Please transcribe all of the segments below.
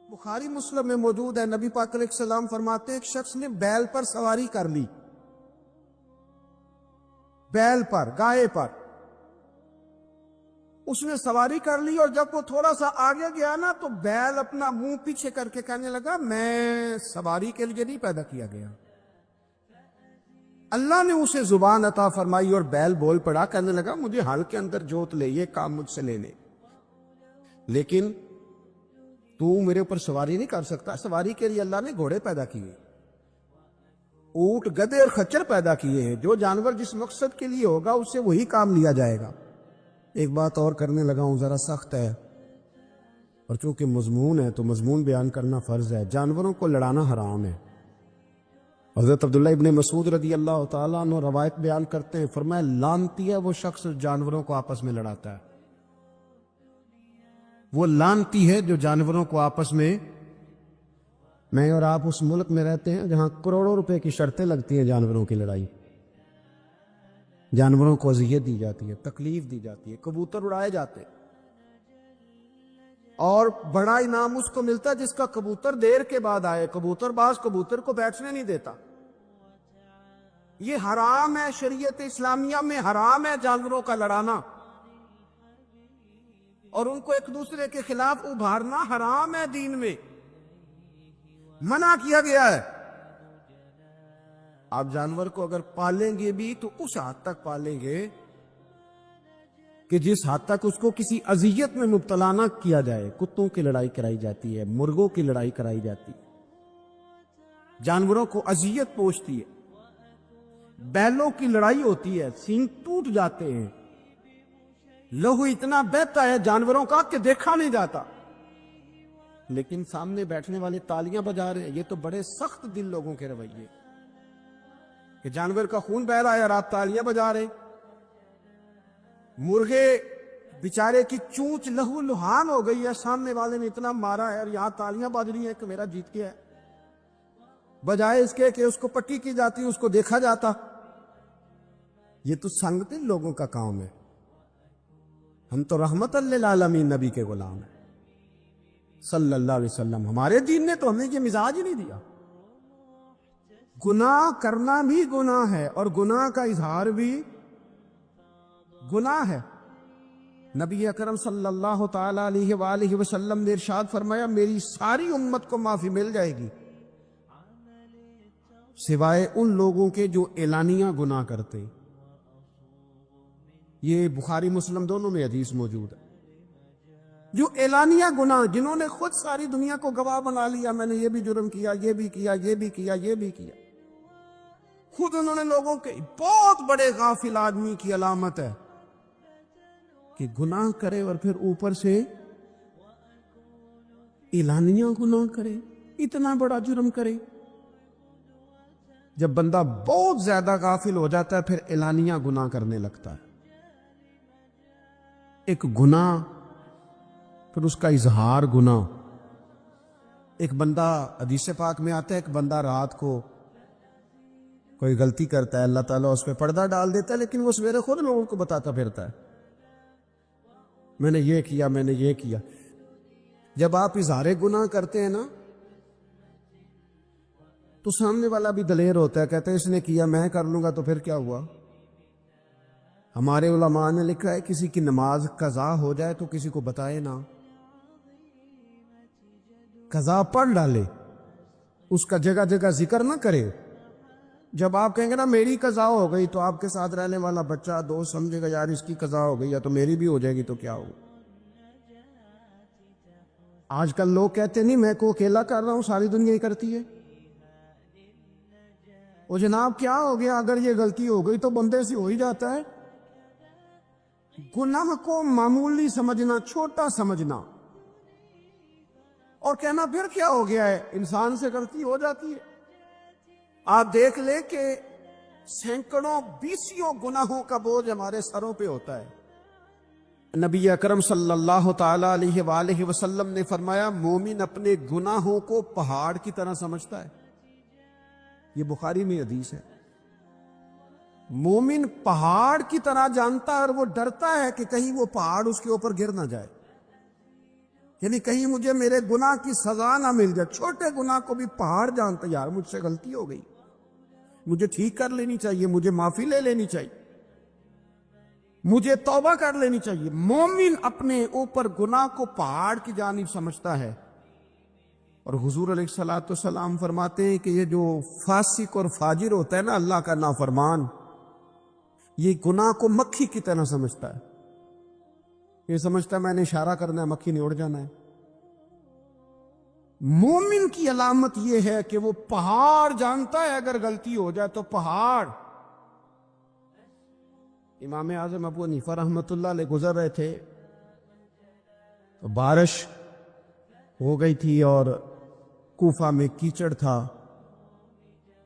بخاری مسلم میں موجود ہے، نبی پاک علیہ السلام فرماتے ہیں ایک شخص نے بیل پر سواری کر لی، بیل پر، گائے پر اس نے سواری کر لی، اور جب وہ تھوڑا سا آگے گیا نا تو بیل اپنا منہ پیچھے کر کے کہنے لگا میں سواری کے لیے نہیں پیدا کیا گیا۔ اللہ نے اسے زبان عطا فرمائی اور بیل بول پڑا، کہنے لگا مجھے ہل کے اندر جوت لے، یہ کام مجھ سے لے لے، لیکن تو میرے اوپر سواری نہیں کر سکتا۔ سواری کے لیے اللہ نے گھوڑے پیدا کیے، اونٹ، گدھے اور خچر پیدا کیے ہیں۔ جو جانور جس مقصد کے لیے ہوگا اس سے وہی کام لیا جائے گا۔ ایک بات اور کرنے لگا ہوں، ذرا سخت ہے، اور چونکہ مضمون ہے تو مضمون بیان کرنا فرض ہے۔ جانوروں کو لڑانا حرام ہے۔ حضرت عبداللہ ابن مسعود رضی اللہ تعالیٰ عنہ روایت بیان کرتے ہیں، فرمایا لعنتی ہے وہ شخص جانوروں کو آپس میں لڑاتا ہے، وہ لعنتی ہے جو جانوروں کو آپس میں اور آپ اس ملک میں رہتے ہیں جہاں کروڑوں روپے کی شرطیں لگتی ہیں جانوروں کی لڑائی، جانوروں کو اذیت دی جاتی ہے، تکلیف دی جاتی ہے، کبوتر اڑائے جاتے ہیں، اور بڑا انعام اس کو ملتا ہے جس کا کبوتر دیر کے بعد آئے۔ کبوتر باز کبوتر کو بیٹھنے نہیں دیتا۔ یہ حرام ہے، شریعت اسلامیہ میں حرام ہے جانوروں کا لڑانا، اور ان کو ایک دوسرے کے خلاف ابھارنا حرام ہے، دین میں منع کیا گیا ہے۔ آپ جانور کو اگر پالیں گے بھی تو اس حد تک پالیں گے کہ جس حد تک اس کو کسی اذیت میں مبتلا نہ کیا جائے۔ کتوں کی لڑائی کرائی جاتی ہے، مرغوں کی لڑائی کرائی جاتی ہے، جانوروں کو اذیت پہنچتی ہے۔ بیلوں کی لڑائی ہوتی ہے، سینگ ٹوٹ جاتے ہیں، لہو اتنا بہتا ہے جانوروں کا کہ دیکھا نہیں جاتا، لیکن سامنے بیٹھنے والے تالیاں بجا رہے ہیں۔ یہ تو بڑے سخت دل لوگوں کے رویے کہ جانور کا خون بہ رہا ہے اور آپ تالیاں بجا رہے۔ مرغے بیچارے کی چونچ لہو لہان ہو گئی ہے، سامنے والے نے اتنا مارا ہے اور یہاں تالیاں بج رہی ہیں کہ میرا جیت گیا ہے، بجائے اس کے کہ اس کو پٹی کی جاتی، اس کو دیکھا جاتا۔ یہ تو سنگ دل لوگوں کا کام ہے۔ ہم تو رحمت للعالمین نبی کے غلام ہیں صلی اللہ علیہ وسلم۔ ہمارے دین نے تو ہمیں یہ مزاج ہی نہیں دیا۔ گناہ کرنا بھی گناہ ہے اور گناہ کا اظہار بھی گناہ ہے۔ نبی اکرم صلی اللہ تعالی علیہ وآلہ وسلم نے ارشاد فرمایا میری ساری امت کو معافی مل جائے گی سوائے ان لوگوں کے جو اعلانیہ گناہ کرتے۔ یہ بخاری مسلم دونوں میں حدیث موجود ہے۔ جو اعلانیہ گناہ، جنہوں نے خود ساری دنیا کو گواہ بنا لیا، میں نے یہ بھی جرم کیا، یہ بھی کیا، یہ بھی کیا، یہ بھی کیا، خود انہوں نے لوگوں کے، بہت بڑے غافل آدمی کی علامت ہے کہ گناہ کرے اور پھر اوپر سے اعلانیہ گناہ کرے، اتنا بڑا جرم کرے۔ جب بندہ بہت زیادہ غافل ہو جاتا ہے پھر اعلانیہ گناہ کرنے لگتا ہے۔ ایک گناہ، پھر اس کا اظہار گناہ۔ ایک بندہ، حدیث پاک میں آتا ہے، ایک بندہ رات کو کوئی غلطی کرتا ہے، اللہ تعالیٰ اس پہ پردہ ڈال دیتا ہے، لیکن وہ سویرے خود لوگوں کو بتاتا پھرتا ہے میں نے یہ کیا، میں نے یہ کیا۔ جب آپ اظہار گناہ کرتے ہیں نا تو سامنے والا بھی دلیر ہوتا ہے، کہتا ہے اس نے کیا، میں کر لوں گا تو پھر کیا ہوا۔ ہمارے علماء نے لکھا ہے کسی کی نماز قضا ہو جائے تو کسی کو بتائے نہ، قضا پڑھ ڈالے، اس کا جگہ جگہ ذکر نہ کرے۔ جب آپ کہیں گے نا میری قضا ہو گئی تو آپ کے ساتھ رہنے والا بچہ دوست سمجھے گا یار اس کی قضا ہو گئی یا تو میری بھی ہو جائے گی تو کیا ہوگا۔ آج کل لوگ کہتے نہیں میں کو اکیلا کر رہا ہوں، ساری دنیا ہی کرتی ہے۔ وہ جناب کیا ہو گیا، اگر یہ غلطی ہو گئی تو بندے سے ہو ہی جاتا ہے۔ گناہ کو معمولی سمجھنا، چھوٹا سمجھنا اور کہنا پھر کیا ہو گیا ہے، انسان سے غلطی ہو جاتی ہے۔ آپ دیکھ لیں کہ سینکڑوں بیسیوں گناہوں کا بوجھ ہمارے سروں پہ ہوتا ہے۔ نبی اکرم صلی اللہ تعالی علیہ وآلہ وسلم نے فرمایا مومن اپنے گناہوں کو پہاڑ کی طرح سمجھتا ہے۔ یہ بخاری میں حدیث ہے۔ مومن پہاڑ کی طرح جانتا ہے اور وہ ڈرتا ہے کہ کہیں وہ پہاڑ اس کے اوپر گر نہ جائے۔ یعنی کہیں مجھے میرے گناہ کی سزا نہ مل جائے. چھوٹے گناہ کو بھی پہاڑ جانتا یار مجھ سے غلطی ہو گئی, مجھے ٹھیک کر لینی چاہیے, مجھے معافی لے لینی چاہیے, مجھے توبہ کر لینی چاہیے. مومن اپنے اوپر گناہ کو پہاڑ کی جانب سمجھتا ہے. اور حضور علیہ الصلوۃ والسلام فرماتے ہیں کہ یہ جو فاسق اور فاجر ہوتا ہے نا, اللہ کا نافرمان, یہ گناہ کو مکھی کی طرح سمجھتا ہے. یہ سمجھتا ہے میں نے اشارہ کرنا ہے, مکھی نے اڑ جانا ہے. مومن کی علامت یہ ہے کہ وہ پہاڑ جانتا ہے, اگر غلطی ہو جائے تو پہاڑ. امام اعظم ابو حنیفہ رحمۃ اللہ علیہ گزر رہے تھے تو بارش ہو گئی تھی اور کوفہ میں کیچڑ تھا,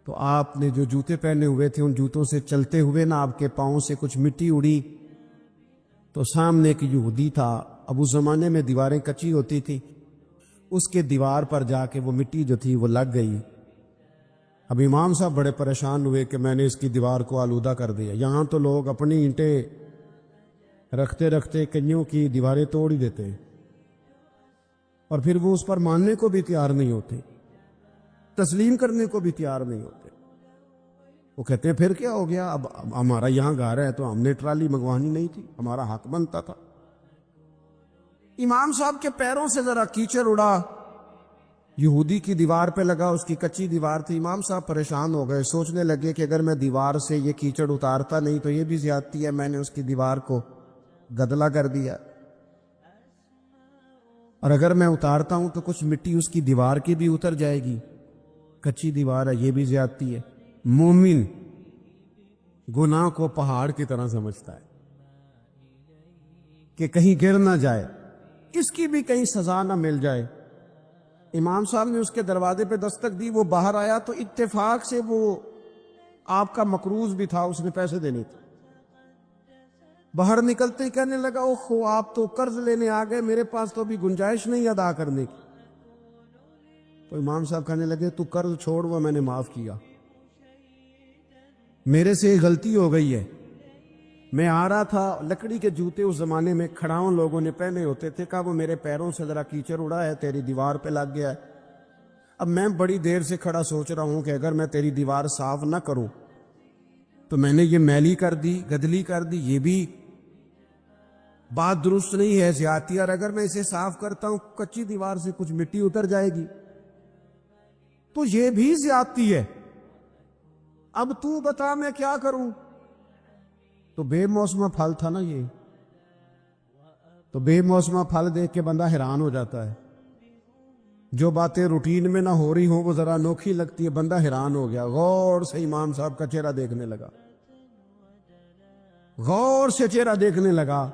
تو آپ نے جو جوتے پہنے ہوئے تھے ان جوتوں سے چلتے ہوئے نا آپ کے پاؤں سے کچھ مٹی اڑی, تو سامنے ایک یہودی تھا. اب اس زمانے میں دیواریں کچی ہوتی تھی, اس کے دیوار پر جا کے وہ مٹی جو تھی وہ لگ گئی. اب امام صاحب بڑے پریشان ہوئے کہ میں نے اس کی دیوار کو آلودہ کر دیا. یہاں تو لوگ اپنی اینٹیں رکھتے رکھتے کئیوں کی دیواریں توڑ ہی دیتے ہیں, اور پھر وہ اس پر ماننے کو بھی تیار نہیں ہوتے, تسلیم کرنے کو بھی تیار نہیں ہوتے. وہ کہتے ہیں پھر کیا ہو گیا, اب ہمارا یہاں گھر ہے تو ہم نے ٹرالی منگوانی نہیں تھی, ہمارا حق بنتا تھا. امام صاحب کے پیروں سے ذرا کیچڑ اڑا, یہودی کی دیوار پہ لگا, اس کی کچی دیوار تھی. امام صاحب پریشان ہو گئے, سوچنے لگے کہ اگر میں دیوار سے یہ کیچڑ اتارتا نہیں تو یہ بھی زیادتی ہے, میں نے اس کی دیوار کو گدلا کر دیا, اور اگر میں اتارتا ہوں تو کچھ مٹی اس کی دیوار کی بھی اتر جائے گی, کچی دیوار ہے, یہ بھی زیادتی ہے. مومن گناہ کو پہاڑ کی طرح سمجھتا ہے کہ کہیں گر نہ جائے, اس کی بھی کہیں سزا نہ مل جائے. امام صاحب نے اس کے دروازے پہ دستک دی, وہ باہر آیا تو اتفاق سے وہ آپ کا مقروض بھی تھا, اس نے پیسے دینے تھے. باہر نکلتے ہی کہنے لگا اوہ آپ تو قرض لینے آ گئے, میرے پاس تو ابھی گنجائش نہیں ادا کرنے کی. تو امام صاحب کہنے لگے تو قرض چھوڑ, وہ میں نے معاف کیا, میرے سے غلطی ہو گئی ہے. میں آ رہا تھا, لکڑی کے جوتے اس زمانے میں کھڑاؤں لوگوں نے پہنے ہوتے تھے, کہا وہ میرے پیروں سے ذرا کیچڑ اڑا ہے, تیری دیوار پہ لگ گیا ہے. اب میں بڑی دیر سے کھڑا سوچ رہا ہوں کہ اگر میں تیری دیوار صاف نہ کروں تو میں نے یہ میلی کر دی, گدلی کر دی, یہ بھی بات درست نہیں ہے, زیادتی. اور اگر میں اسے صاف کرتا ہوں کچی دیوار سے کچھ مٹی اتر جائے گی تو یہ بھی زیادتی ہے. اب تو بتا میں کیا کروں. تو بے موسمہ پھل تھا نا یہ, تو بے موسمہ پھل دیکھ کے بندہ حیران ہو جاتا ہے. جو باتیں روٹین میں نہ ہو رہی ہوں وہ ذرا انوکھی لگتی ہے, بندہ حیران ہو گیا. غور سے امام صاحب کا چہرہ دیکھنے لگا, غور سے چہرہ دیکھنے لگا.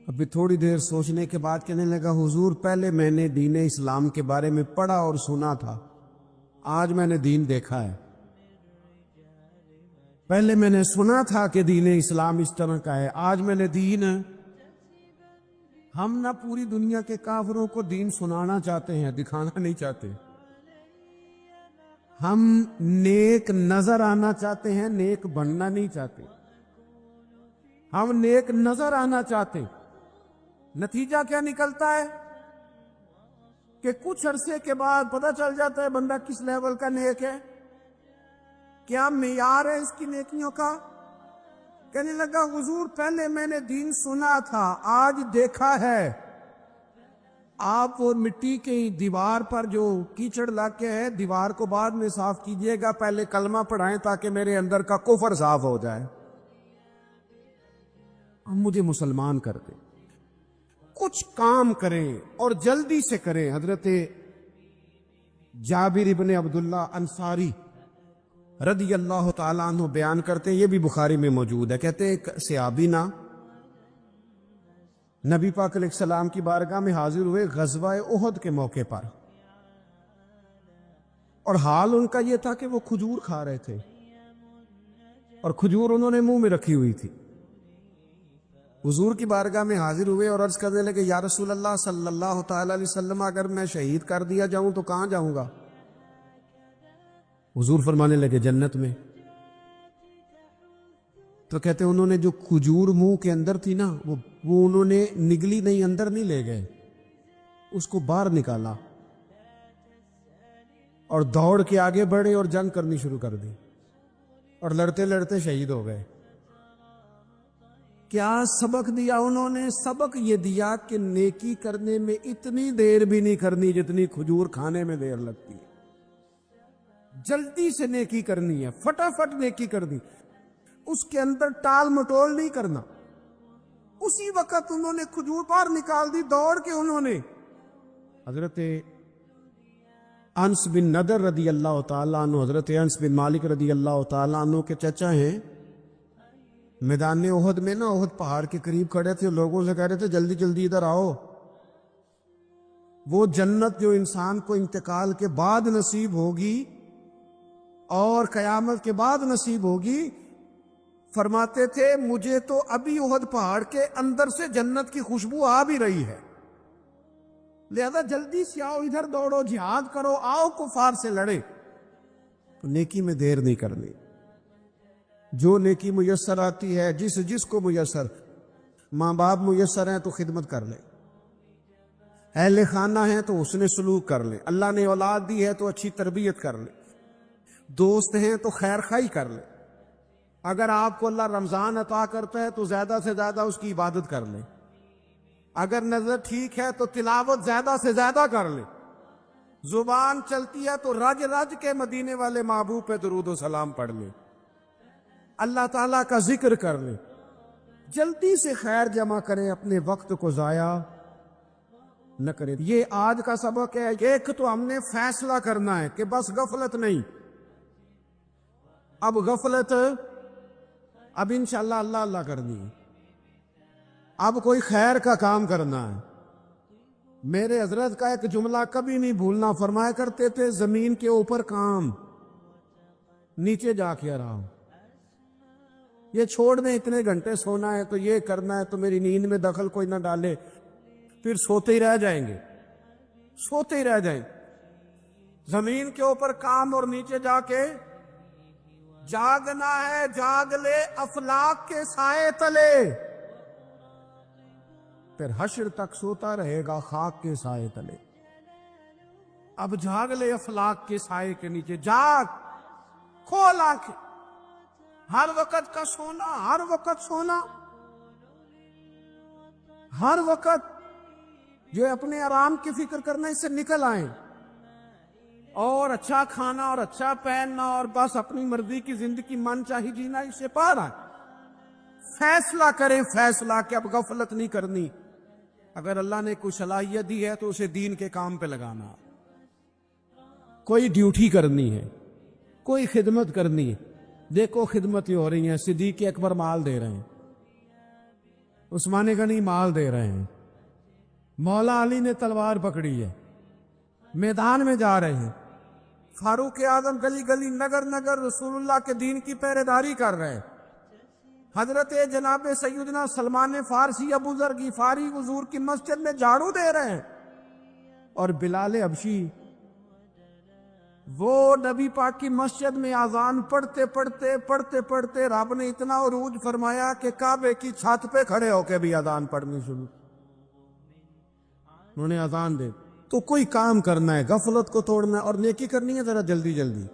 ابھی تھوڑی دیر سوچنے کے بعد کہنے لگا حضور پہلے میں نے دین اسلام کے بارے میں پڑھا اور سنا تھا, آج میں نے دین دیکھا ہے. پہلے میں نے سنا تھا کہ دین اسلام اس طرح کا ہے, آج میں نے دین. ہم نہ پوری دنیا کے کافروں کو دین سنانا چاہتے ہیں, دکھانا نہیں چاہتے. ہم نیک نظر آنا چاہتے ہیں, نیک بننا نہیں چاہتے. ہم نیک نظر آنا چاہتے. نتیجہ کیا نکلتا ہے کہ کچھ عرصے کے بعد پتہ چل جاتا ہے بندہ کس لیول کا نیک ہے, کیا معیار ہے اس کی نیکیوں کا. کہنے لگا حضور پہلے میں نے دین سنا تھا, آج دیکھا ہے. آپ وہ مٹی کی دیوار پر جو کیچڑ لگ کے ہے, دیوار کو بعد میں صاف کیجئے گا, پہلے کلمہ پڑھائیں تاکہ میرے اندر کا کفر صاف ہو جائے. مجھے مسلمان کر دیں, کچھ کام کریں اور جلدی سے کریں. حضرت جابر ابن عبداللہ انصاری رضی اللہ تعالیٰ عنہ بیان کرتے ہیں, یہ بھی بخاری میں موجود ہے. کہتے ہیں ایک صحابی نا نبی پاک علیہ السلام کی بارگاہ میں حاضر ہوئے غزوہ احد کے موقع پر, اور حال ان کا یہ تھا کہ وہ کھجور کھا رہے تھے, اور کھجور انہوں نے منہ میں رکھی ہوئی تھی. حضور کی بارگاہ میں حاضر ہوئے اور عرض کرنے لگے یا رسول اللہ صلی اللہ تعالی علیہ وسلم اگر میں شہید کر دیا جاؤں تو کہاں جاؤں گا. حضور فرمانے لگے جنت میں. تو کہتے انہوں نے جو کھجور منہ کے اندر تھی نا وہ انہوں نے نگلی نہیں, اندر نہیں لے گئے, اس کو باہر نکالا اور دوڑ کے آگے بڑھے اور جنگ کرنی شروع کر دی اور لڑتے لڑتے شہید ہو گئے. کیا سبق دیا انہوں نے؟ سبق یہ دیا کہ نیکی کرنے میں اتنی دیر بھی نہیں کرنی جتنی کھجور کھانے میں دیر لگتی ہے. جلدی سے نیکی کرنی ہے، فٹافٹ نیکی کرنی، اس کے اندر ٹال مٹول نہیں کرنا. اسی وقت انہوں نے کھجور باہر نکال دی دوڑ کے. انہوں نے حضرت انس بن نضر رضی اللہ تعالیٰ عنہ، حضرت انس بن مالک رضی اللہ تعالیٰ عنہ کے چچا ہیں، میدان احد میں نا، احد پہاڑ کے قریب کھڑے تھے، لوگوں سے کہہ رہے تھے جلدی جلدی ادھر آؤ. وہ جنت جو انسان کو انتقال کے بعد نصیب ہوگی اور قیامت کے بعد نصیب ہوگی، فرماتے تھے مجھے تو ابھی احد پہاڑ کے اندر سے جنت کی خوشبو آ بھی رہی ہے، لہذا جلدی سے آؤ، ادھر دوڑو، جہاد کرو، آؤ کفار سے لڑے. تو نیکی میں دیر نہیں کرنی. جو نیکی میسر آتی ہے، جس کو میسر، ماں باپ میسر ہیں تو خدمت کر لے، اہل خانہ ہیں تو اس نے سلوک کر لے، اللہ نے اولاد دی ہے تو اچھی تربیت کر لے، دوست ہیں تو خیر خواہی کر لے. اگر آپ کو اللہ رمضان عطا کرتا ہے تو زیادہ سے زیادہ اس کی عبادت کر لیں. اگر نظر ٹھیک ہے تو تلاوت زیادہ سے زیادہ کر لیں. زبان چلتی ہے تو رج رج کے مدینے والے محبوب پہ درود و سلام پڑھ لیں، اللہ تعالیٰ کا ذکر کر لیں. جلدی سے خیر جمع کریں، اپنے وقت کو ضائع نہ کریں. یہ آج کا سبق ہے. ایک تو ہم نے فیصلہ کرنا ہے کہ بس غفلت نہیں، اب غفلت اب انشاءاللہ اللہ اللہ کرنی ہے، اب کوئی خیر کا کام کرنا ہے. میرے حضرت کا ایک جملہ کبھی نہیں بھولنا، فرمایا کرتے تھے زمین کے اوپر کام، نیچے جا کے آرام. یہ چھوڑ دیں، اتنے گھنٹے سونا ہے تو یہ کرنا ہے تو میری نیند میں دخل کوئی نہ ڈالے، پھر سوتے ہی رہ جائیں گے، سوتے ہی رہ جائیں. زمین کے اوپر کام اور نیچے جا کے جاگنا ہے. جاگ لے افلاک کے سائے تلے، پھر حشر تک سوتا رہے گا خاک کے سائے تلے. اب جاگ لے افلاک کے سائے کے نیچے، جاگ، کھول آنکھیں. ہر وقت کا سونا، ہر وقت سونا، ہر وقت جو اپنے آرام کی فکر کرنا، اس سے نکل آئیں اور اچھا کھانا اور اچھا پہننا اور بس اپنی مرضی کی زندگی من چاہی جینا، اس سے پار آئیں. فیصلہ کریں، فیصلہ کہ اب غفلت نہیں کرنی. اگر اللہ نے کوئی صلاحیت دی ہے تو اسے دین کے کام پہ لگانا، کوئی ڈیوٹی کرنی ہے، کوئی خدمت کرنی ہے. دیکھو خدمت ہی ہو رہی ہیں، صدیق اکبر مال دے رہے ہیں، عثمان غنی مال دے رہے ہیں، مولا علی نے تلوار پکڑی ہے، میدان میں جا رہے ہیں، فاروق اعظم گلی گلی نگر نگر رسول اللہ کے دین کی پہرے داری کر رہے ہیں، حضرت جناب سیدنا سلمان فارسی ابو ذر غفاری حضور کی مسجد میں جھاڑو دے رہے ہیں، اور بلال حبشی وہ نبی پاک کی مسجد میں اذان پڑھتے پڑھتے پڑھتے پڑھتے رب نے اتنا عروج فرمایا کہ کعبے کی چھت پہ کھڑے ہو کے بھی اذان پڑھنی شروع، انہوں نے اذان دے. تو کوئی کام کرنا ہے، غفلت کو توڑنا ہے اور نیکی کرنی ہے ذرا جلدی جلدی.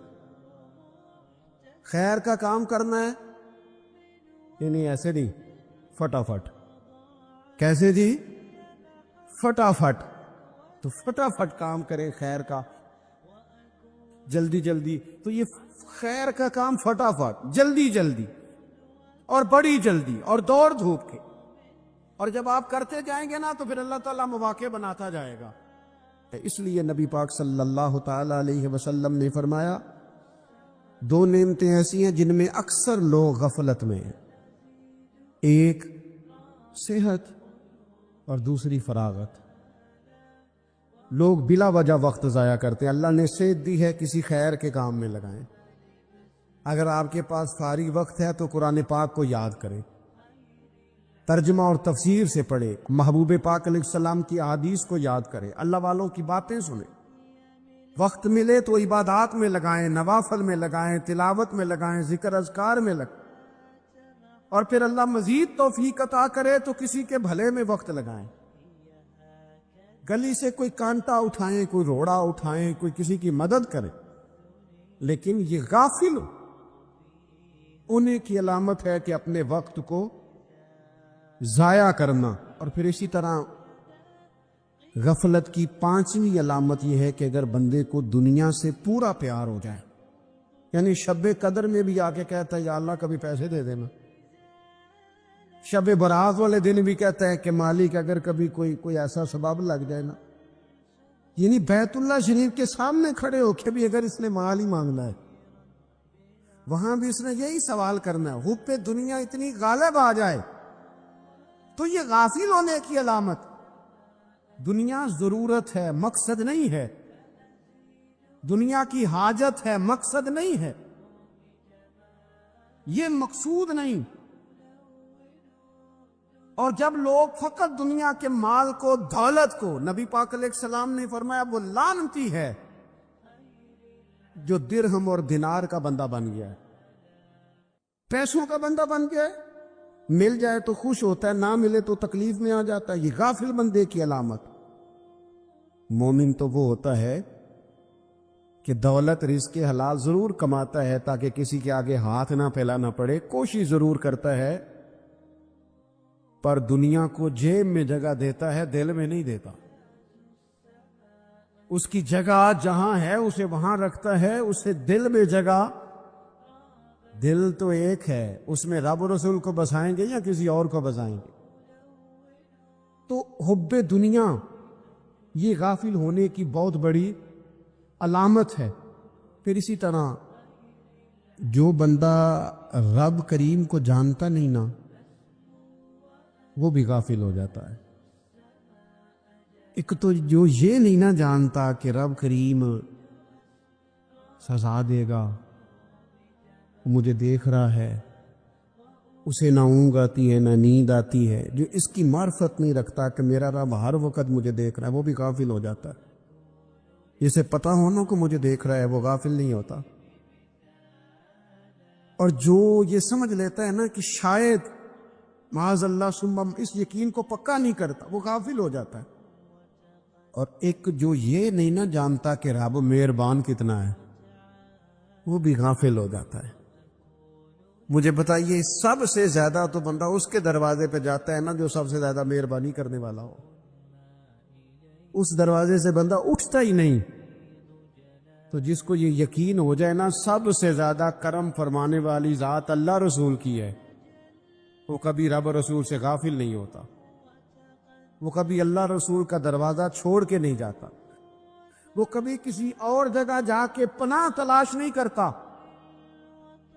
خیر کا کام کرنا ہے، یعنی ایسے نہیں، فٹافٹ. کیسے جی؟ فٹافٹ. تو فٹافٹ کام کریں خیر کا، جلدی جلدی. تو یہ خیر کا کام فٹافٹ، جلدی جلدی اور بڑی جلدی اور دوڑ دھوپ کے. اور جب آپ کرتے جائیں گے نا تو پھر اللہ تعالیٰ مواقع بناتا جائے گا. اس لیے نبی پاک صلی اللہ تعالی علیہ وسلم نے فرمایا دو نعمتیں ایسی ہیں جن میں اکثر لوگ غفلت میں ہیں، ایک صحت اور دوسری فراغت. لوگ بلا وجہ وقت ضائع کرتے ہیں. اللہ نے صحت دی ہے، کسی خیر کے کام میں لگائیں. اگر آپ کے پاس فارغ وقت ہے تو قرآن پاک کو یاد کریں، ترجمہ اور تفسیر سے پڑھیں، محبوب پاک علیہ السلام کی احادیث کو یاد کریں، اللہ والوں کی باتیں سنیں. وقت ملے تو عبادات میں لگائیں، نوافل میں لگائیں، تلاوت میں لگائیں، ذکر اذکار میں لگائیں. اور پھر اللہ مزید توفیق عطا کرے تو کسی کے بھلے میں وقت لگائیں. گلی سے کوئی کانٹا اٹھائیں، کوئی روڑا اٹھائیں، کوئی کسی کی مدد کرے، لیکن یہ غافل انہیں کی علامت ہے کہ اپنے وقت کو ضائع کرنا۔ اور پھر اسی طرح غفلت کی پانچویں علامت یہ ہے کہ اگر بندے کو دنیا سے پورا پیار ہو جائے، یعنی شب قدر میں بھی آ کے کہتا ہے یا اللہ کبھی پیسے دے دینا، شب برات والے دن بھی کہتا ہے کہ مالک اگر کبھی کوئی ایسا سبب لگ جائے نا، یعنی بیت اللہ شریف کے سامنے کھڑے ہو کے بھی اگر اس نے مال ہی مانگنا ہے، وہاں بھی اس نے یہی سوال کرنا ہے، حب پہ دنیا اتنی غالب آ جائے تو یہ غافل ہونے کی علامت۔ دنیا ضرورت ہے، مقصد نہیں ہے، دنیا کی حاجت ہے، مقصد نہیں ہے، یہ مقصود نہیں۔ اور جب لوگ فقط دنیا کے مال کو، دولت کو، نبی پاک علیہ السلام نے فرمایا وہ لعنتی ہے جو درہم اور دینار کا بندہ بن گیا ہے، پیسوں کا بندہ بن گیا ہے، مل جائے تو خوش ہوتا ہے، نہ ملے تو تکلیف میں آ جاتا ہے۔ یہ غافل بندے کی علامت۔ مومن تو وہ ہوتا ہے کہ دولت رزق حلال ضرور کماتا ہے تاکہ کسی کے آگے ہاتھ نہ پھیلانا پڑے، کوشش ضرور کرتا ہے، پر دنیا کو جیب میں جگہ دیتا ہے، دل میں نہیں دیتا۔ اس کی جگہ جہاں ہے اسے وہاں رکھتا ہے، اسے دل میں جگہ، دل تو ایک ہے، اس میں رب و رسول کو بسائیں گے یا کسی اور کو بسائیں گے؟ تو حب دنیا یہ غافل ہونے کی بہت بڑی علامت ہے۔ پھر اسی طرح جو بندہ رب کریم کو جانتا نہیں نا، وہ بھی غافل ہو جاتا ہے۔ ایک تو جو یہ نہیں نہ جانتا کہ رب کریم سزا دے گا، مجھے دیکھ رہا ہے، اسے نہ اونگ آتی ہے نہ نیند آتی ہے، جو اس کی معرفت نہیں رکھتا کہ میرا رب ہر وقت مجھے دیکھ رہا ہے، وہ بھی غافل ہو جاتا ہے۔ جسے پتہ ہونا کہ مجھے دیکھ رہا ہے وہ غافل نہیں ہوتا۔ اور جو یہ سمجھ لیتا ہے نا کہ شاید معاذ اللہ ثم اس یقین کو پکا نہیں کرتا، وہ غافل ہو جاتا ہے۔ اور ایک جو یہ نہیں نہ جانتا کہ رب مہربان کتنا ہے، وہ بھی غافل ہو جاتا ہے۔ مجھے بتائیے سب سے زیادہ تو بندہ اس کے دروازے پہ جاتا ہے نا جو سب سے زیادہ مہربانی کرنے والا ہو، اس دروازے سے بندہ اٹھتا ہی نہیں۔ تو جس کو یہ یقین ہو جائے نا سب سے زیادہ کرم فرمانے والی ذات اللہ رسول کی ہے، وہ کبھی رب رسول سے غافل نہیں ہوتا، وہ کبھی اللہ رسول کا دروازہ چھوڑ کے نہیں جاتا، وہ کبھی کسی اور جگہ جا کے پناہ تلاش نہیں کرتا۔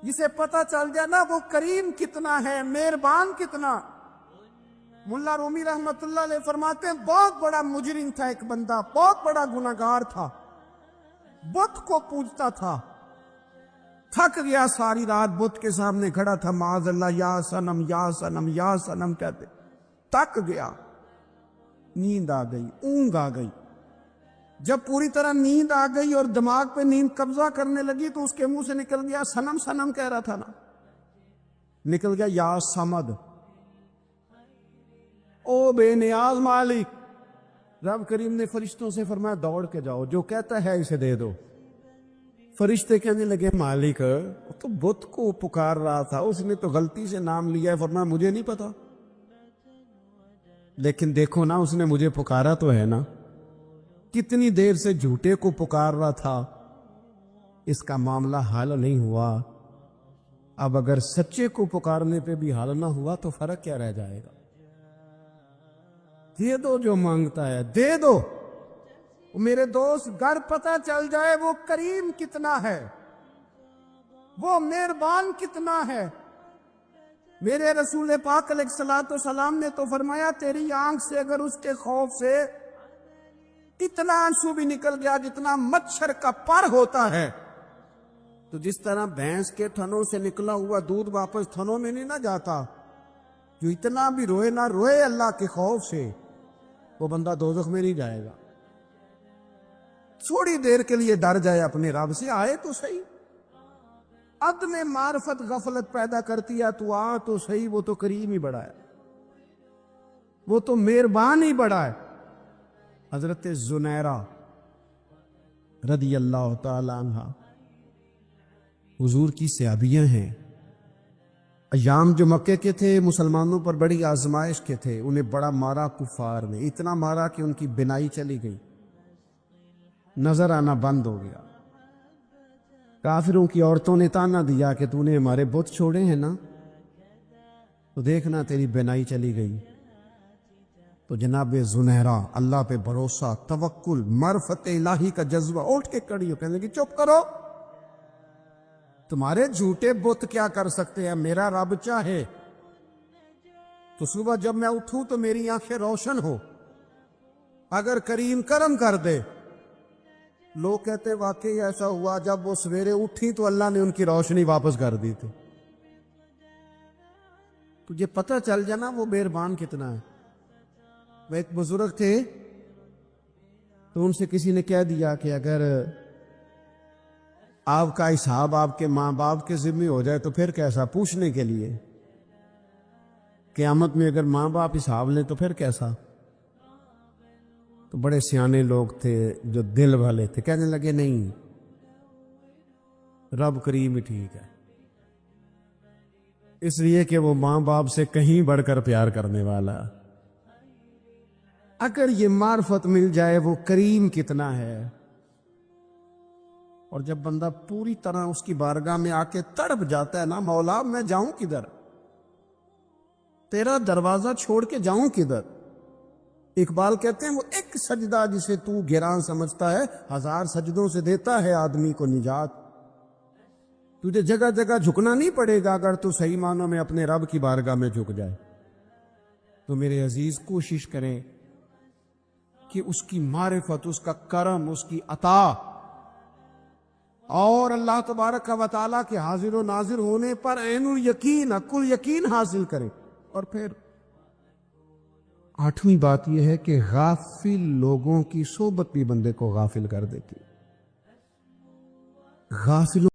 جسے پتہ چل جائے نا وہ کریم کتنا ہے، مہربان کتنا۔ ملا رومی رحمت اللہ علیہ فرماتے ہیں بہت بڑا مجرم تھا ایک بندہ، بہت بڑا گناہگار تھا، بت کو پوجتا تھا، تھک گیا، ساری رات بت کے سامنے کھڑا تھا، معاذ اللہ یا صنم یا صنم یا صنم کہتے، تھک گیا، نیند آ گئی، اونگ آ گئی۔ جب پوری طرح نیند آ گئی اور دماغ پہ نیند قبضہ کرنے لگی تو اس کے منہ سے نکل گیا، صنم صنم کہہ رہا تھا نا، نکل گیا یا صمد، او بے نیاز مالک۔ رب کریم نے فرشتوں سے فرمایا دوڑ کے جاؤ، جو کہتا ہے اسے دے دو۔ فرشتے کہنے لگے مالک وہ تو بت کو پکار رہا تھا، اس نے تو غلطی سے نام لیا ہے۔ فرمایا مجھے نہیں پتا، لیکن دیکھو نا اس نے مجھے پکارا تو ہے نا، کتنی دیر سے جھوٹے کو پکار رہا تھا، اس کا معاملہ حل نہیں ہوا، اب اگر سچے کو پکارنے پہ بھی حل نہ ہوا تو فرق کیا رہ جائے گا؟ دے دو جو مانگتا ہے، دے دو۔ میرے دوست گر پتہ چل جائے وہ کریم کتنا ہے، وہ مہربان کتنا ہے۔ میرے رسول پاک علیہ الصلوۃ والسلام نے تو فرمایا تیری آنکھ سے اگر اس کے خوف سے اتنا آنسو بھی نکل گیا جتنا مچھر کا پر ہوتا ہے، تو جس طرح بھینس کے تھنوں سے نکلا ہوا دودھ واپس تھنوں میں نہیں نہ جاتا، جو اتنا بھی روئے نہ روئے اللہ کے خوف سے، وہ بندہ دوزخ میں نہیں جائے گا۔ تھوڑی دیر کے لیے ڈر جائے اپنے رب سے، آئے تو صحیح۔ عدم معرفت غفلت پیدا کرتی ہے، تو آ تو صحیح، وہ تو کریم ہی بڑا ہے، وہ تو مہربان ہی بڑا ہے۔ حضرت زنیرہ رضی اللہ تعالی عنہ حضور کی صحابیاں ہیں. ایام جو مکے کے تھے مسلمانوں پر بڑی آزمائش کے تھے. انہیں بڑا مارا کفار نے، اتنا مارا کہ ان کی بینائی چلی گئی، نظر آنا بند ہو گیا. کافروں کی عورتوں نے تانا دیا کہ تو نے ہمارے بت چھوڑے ہیں نا، تو دیکھنا تیری بینائی چلی گئی. تو جناب زنیرہ اللہ پہ بھروسہ، توکل، معرفت الہی کا جذبہ، اٹھ کے کھڑی ہو کہنے لگی چپ کرو، تمہارے جھوٹے بت کیا کر سکتے ہیں، میرا رب چاہے تو صبح جب میں اٹھوں تو میری آنکھیں روشن ہو، اگر کریم کرم کر دے. لوگ کہتے واقعی ایسا ہوا، جب وہ سویرے اٹھی تو اللہ نے ان کی روشنی واپس کر دی تھی. تجھے پتہ چل جانا وہ مہربان کتنا ہے. وہ ایک بزرگ تھے تو ان سے کسی نے کہہ دیا کہ اگر آپ کا حساب آپ کے ماں باپ کے ذمہ ہو جائے تو پھر کیسا، پوچھنے کے لیے قیامت میں اگر ماں باپ حساب لیں تو پھر کیسا. تو بڑے سیانے لوگ تھے جو دل والے تھے، کہنے لگے نہیں، رب کریم ہی ٹھیک ہے، اس لیے کہ وہ ماں باپ سے کہیں بڑھ کر پیار کرنے والا. اگر یہ معرفت مل جائے وہ کریم کتنا ہے. اور جب بندہ پوری طرح اس کی بارگاہ میں آ کے تڑپ جاتا ہے نا، مولا میں جاؤں کدھر، تیرا دروازہ چھوڑ کے جاؤں کدھر. اقبال کہتے ہیں وہ ایک سجدہ جسے تو گراں سمجھتا ہے، 1000 سجدوں سے دیتا ہے آدمی کو نجات. تجھے جگہ جگہ جھکنا نہیں پڑے گا اگر تو صحیح معنوں میں اپنے رب کی بارگاہ میں جھک جائے. تو میرے عزیز کوشش کریں کہ اس کی معرفت، اس کا کرم، اس کی عطا اور اللہ تبارک و تعالیٰ کے حاضر و ناظر ہونے پر عین الیقین، عقل یقین حاصل کریں. اور پھر 8ویں بات یہ ہے کہ غافل لوگوں کی صحبت بھی بندے کو غافل کر دیتی. غافلوں